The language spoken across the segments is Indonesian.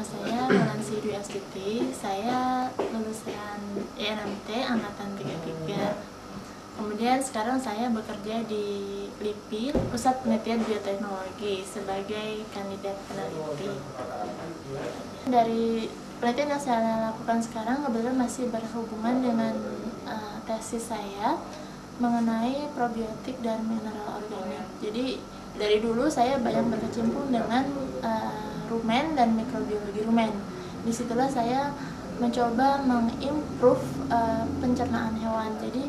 saya Melansi Dwi Astuti. Saya lulusan INMT Angkatan 33. Kemudian sekarang saya bekerja di LIPI, Pusat Penelitian Bioteknologi, sebagai kandidat peneliti. Dari penelitian yang saya lakukan sekarang kebetulan masih berhubungan dengan tesis saya mengenai probiotik dan mineral organik. Jadi dari dulu saya banyak berkecimpung dengan rumen dan mikrobiologi rumen. Disitulah saya mencoba mengimprove pencernaan hewan. Jadi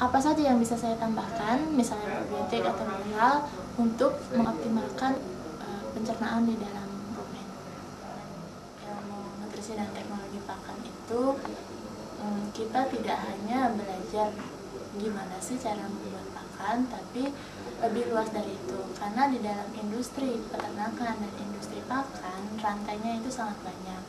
apa saja yang bisa saya tambahkan, misalnya probiotik atau mineral, untuk mengoptimalkan pencernaan di dalam rumen. Ilmu nutrisi dan teknologi pakan itu kita tidak hanya belajar gimana sih cara membuat pakan, tapi lebih luas dari itu, karena di dalam industri peternakan dan industri pakan rantainya itu sangat banyak,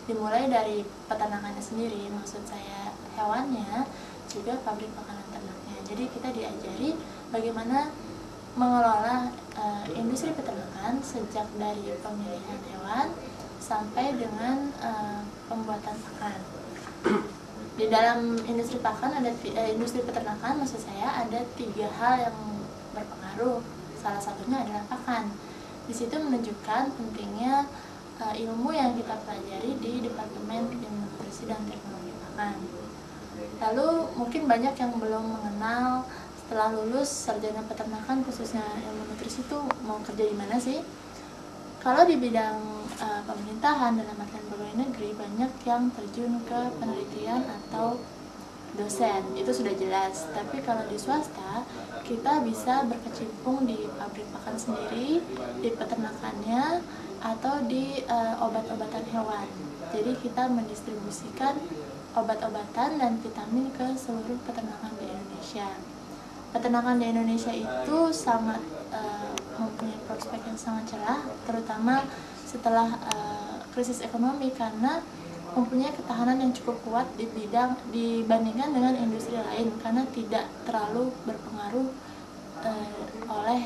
dimulai dari peternakannya sendiri, maksud saya hewannya, juga pabrik makanan ternaknya. Jadi kita diajari bagaimana mengelola industri peternakan sejak dari pemilihan hewan sampai dengan pembuatan pakan. Di dalam industri pakan industri peternakan maksud saya ada 3 hal yang berpengaruh. Salah satunya adalah pakan. Di situ menunjukkan pentingnya ilmu yang kita pelajari di Departemen Ilmu Nutrisi dan Teknologi Pakan. Lalu mungkin banyak yang belum mengenal setelah lulus sarjana peternakan khususnya ilmu nutrisi itu mau kerja di mana sih? Kalau di bidang pemerintahan dalam artian pegawai negeri banyak yang terjun ke penelitian atau dosen, itu sudah jelas. Tapi kalau di swasta kita bisa berkecimpung di pabrik pakan sendiri, di peternakannya, atau di obat-obatan hewan. Jadi kita mendistribusikan obat-obatan dan vitamin ke seluruh peternakan di Indonesia. Peternakan di Indonesia itu sangat mempunyai prospek yang sangat cerah, terutama setelah krisis ekonomi, karena mempunyai ketahanan yang cukup kuat dibandingkan dengan industri lain, karena tidak terlalu berpengaruh oleh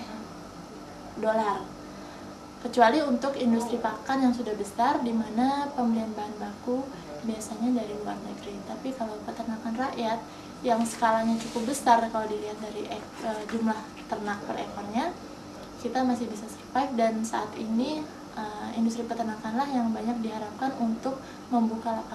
dolar. Kecuali untuk industri pakan yang sudah besar, di mana pembelian bahan baku biasanya dari luar negeri. Tapi kalau peternakan rakyat yang skalanya cukup besar, kalau dilihat dari jumlah ternak per ekornya, kita masih bisa survive. Dan saat ini industri peternakanlah yang banyak diharapkan untuk membuka lapangan